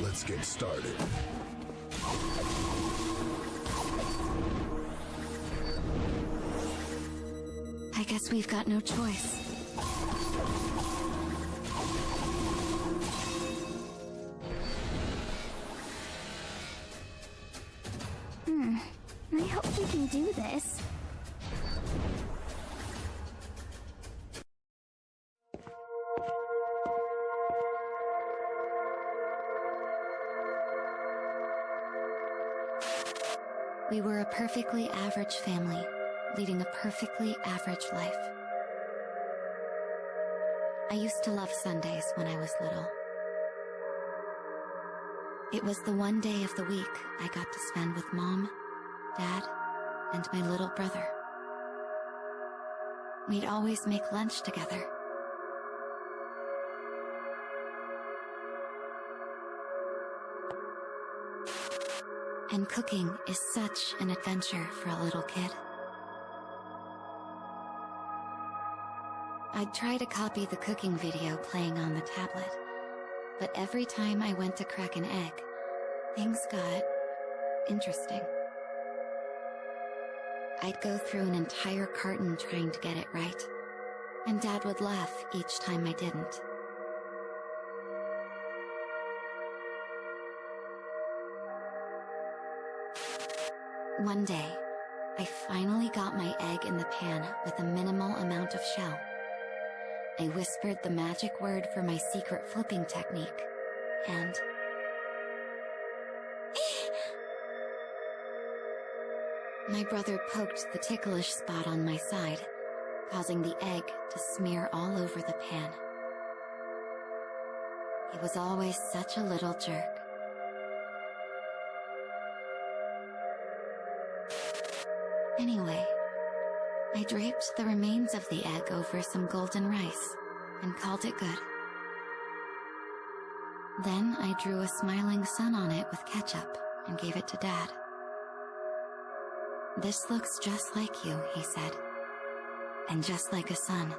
Let's get started. I guess we've got no choice. I hope we can do this. We were a perfectly average family, leading a perfectly average life. I used to love Sundays when I was little. It was the one day of the week I got to spend with Mom, Dad, and my little brother. We'd always make lunch together. And cooking is such an adventure for a little kid. I'd try to copy the cooking video playing on the tablet, but every time I went to crack an egg, things got interesting. I'd go through an entire carton trying to get it right, and Dad would laugh each time I didn't. One day, I finally got my egg in the pan with a minimal amount of shell. I whispered the magic word for my secret flipping technique, and... my brother poked the ticklish spot on my side, causing the egg to smear all over the pan. He was always such a little jerk. Anyway, I draped the remains of the egg over some golden rice and called it good. Then I drew a smiling sun on it with ketchup and gave it to Dad. "This looks just like you," he said. And just like a sun,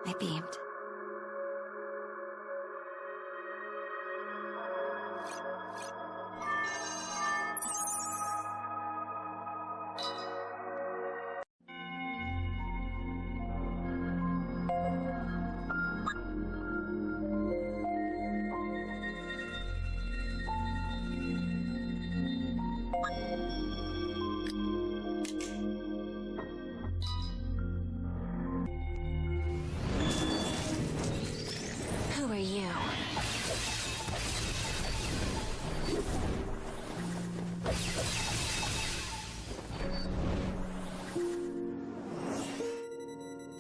I beamed.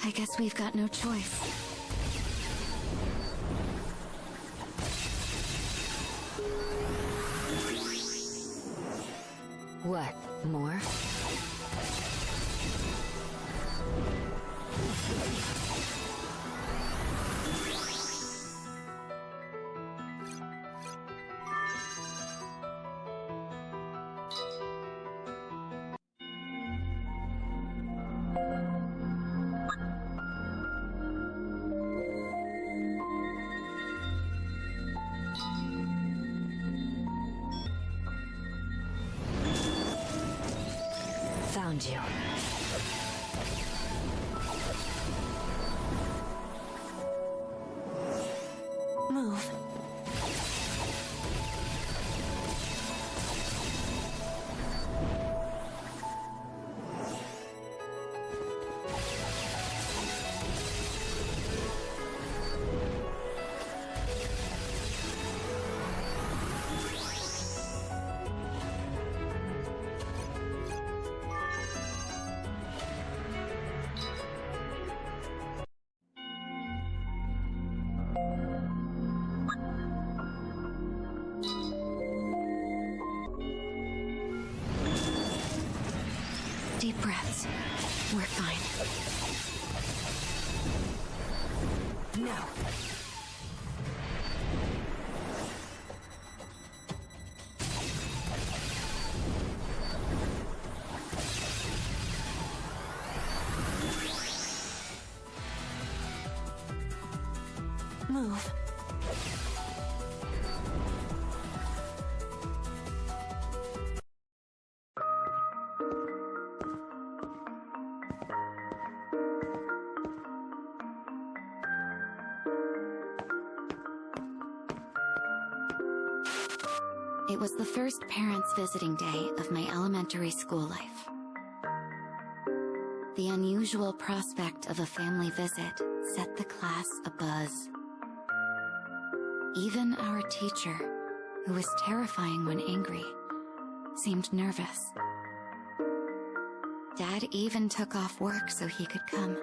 I guess we've got no choice. What, more? Found you. Move. Deep breaths. We're fine. No. Move. It was the first parents' visiting day of my elementary school life. The unusual prospect of a family visit set the class abuzz. Even our teacher, who was terrifying when angry, seemed nervous. Dad even took off work so he could come.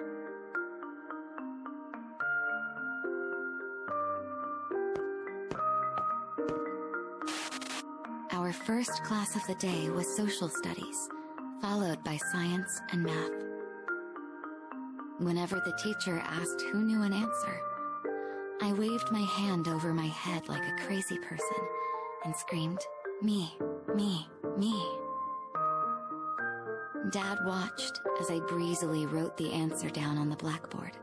Our first class of the day was social studies, followed by science and math. Whenever the teacher asked who knew an answer, I waved my hand over my head like a crazy person and screamed, "Me, me, me." Dad watched as I breezily wrote the answer down on the blackboard.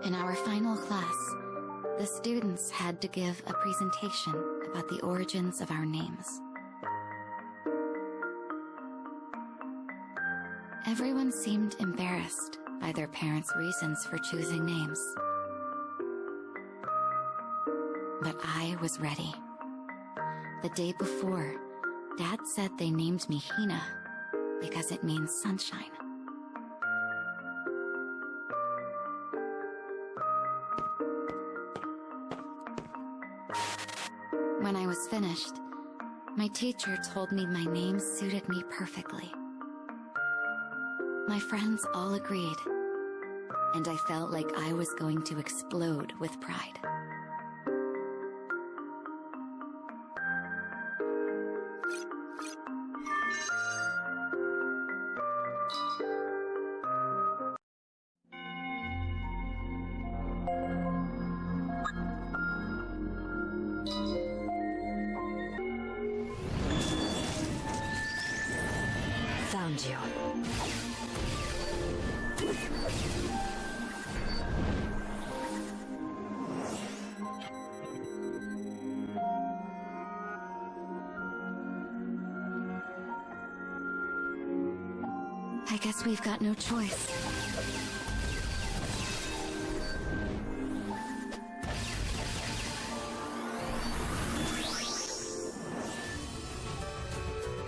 In our final class, the students had to give a presentation about the origins of our names. Everyone seemed embarrassed by their parents' reasons for choosing names. But I was ready. The day before, Dad said they named me Hina because it means sunshine. When I was finished, my teacher told me my name suited me perfectly. My friends all agreed, and I felt like I was going to explode with pride. Found you. I guess we've got no choice.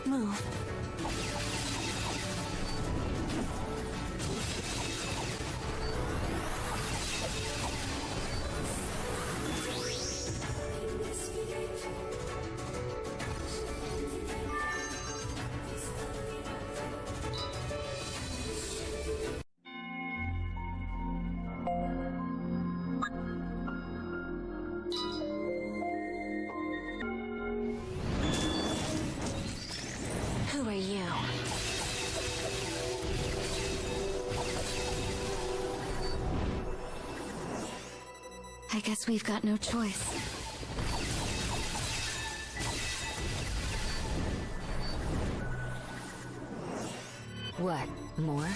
Move. Who are you? I guess we've got no choice. What? More?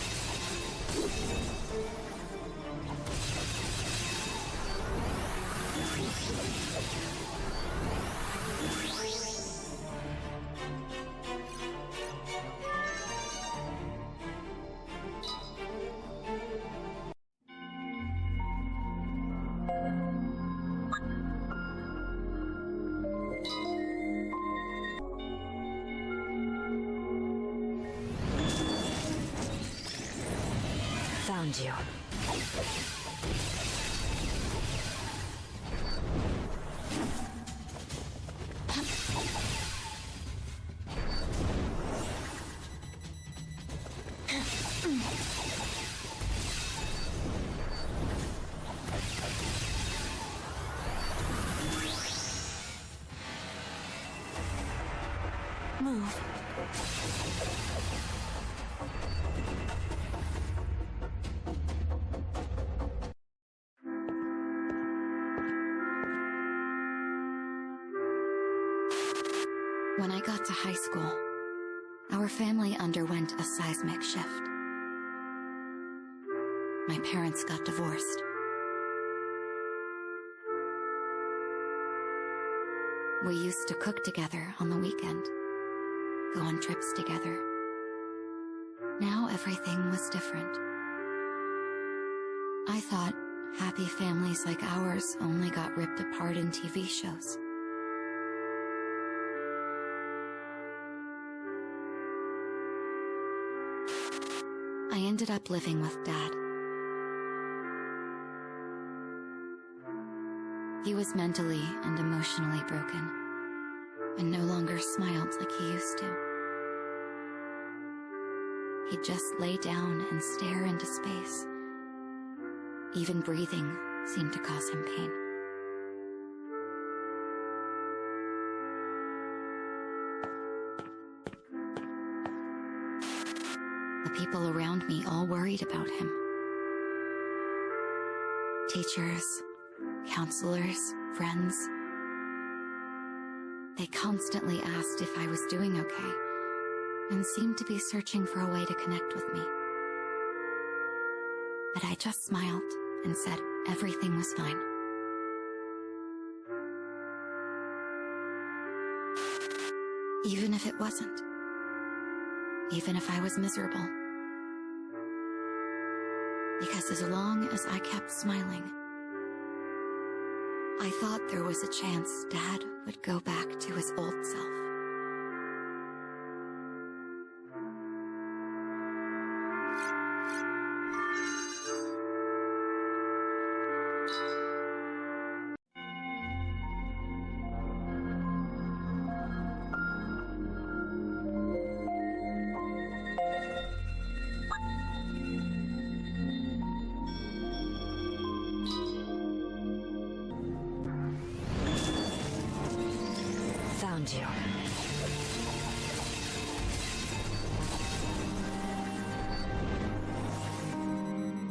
Found you. Move. When I got to high school, our family underwent a seismic shift. My parents got divorced. We used to cook together on the weekend, go on trips together. Now everything was different. I thought happy families like ours only got ripped apart in TV shows. I ended up living with Dad. He was mentally and emotionally broken, and no longer smiled like he used to. He'd just lay down and stare into space. Even breathing seemed to cause him pain. The people around me all worried about him. Teachers, counselors, friends. They constantly asked if I was doing okay, and seemed to be searching for a way to connect with me. But I just smiled and said everything was fine. Even if it wasn't. Even if I was miserable. Because as long as I kept smiling, I thought there was a chance Dad would go back to his old self. Found you.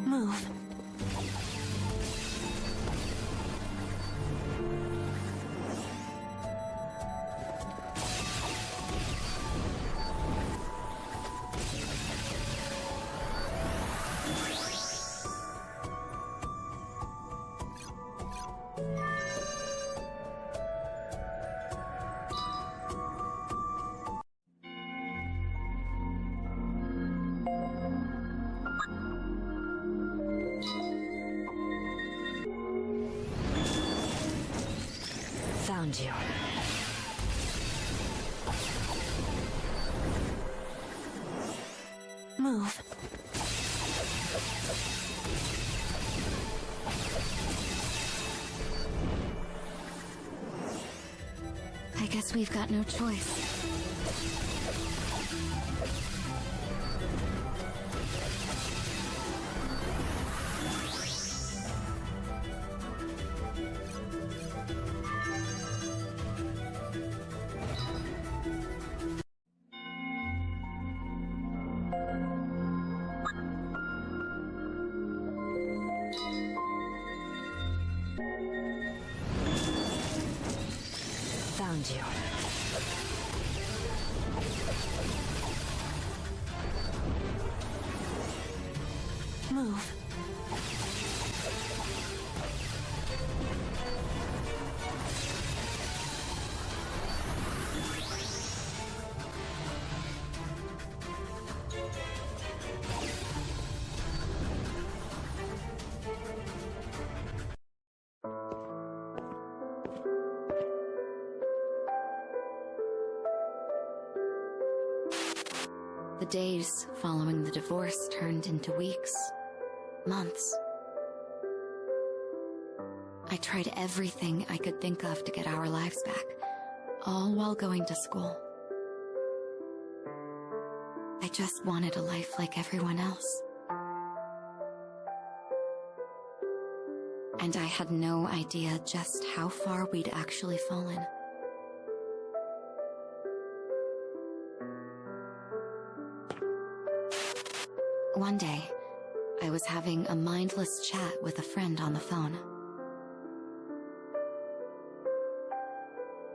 Move. Found you. Move. I guess we've got no choice. Found you. Move. The days following the divorce turned into weeks, months. I tried everything I could think of to get our lives back, all while going to school. I just wanted a life like everyone else. And I had no idea just how far we'd actually fallen. One day, I was having a mindless chat with a friend on the phone.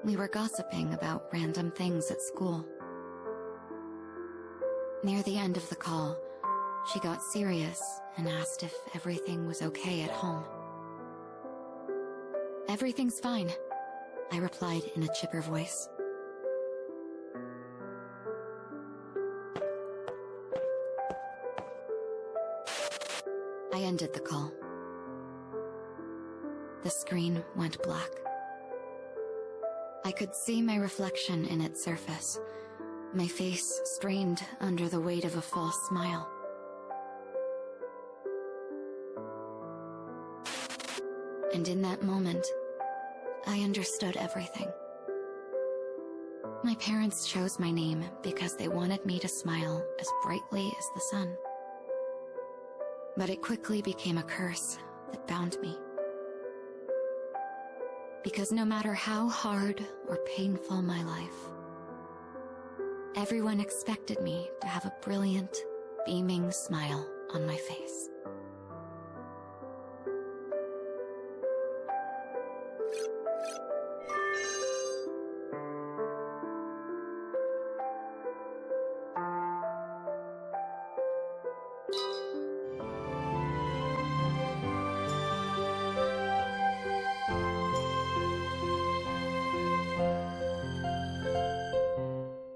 We were gossiping about random things at school. Near the end of the call, she got serious and asked if everything was okay at home. "Everything's fine," I replied in a chipper voice. I ended the call. The screen went black. I could see my reflection in its surface, my face strained under the weight of a false smile. And in that moment, I understood everything. My parents chose my name because they wanted me to smile as brightly as the sun. But it quickly became a curse that bound me. Because no matter how hard or painful my life, everyone expected me to have a brilliant, beaming smile on my face.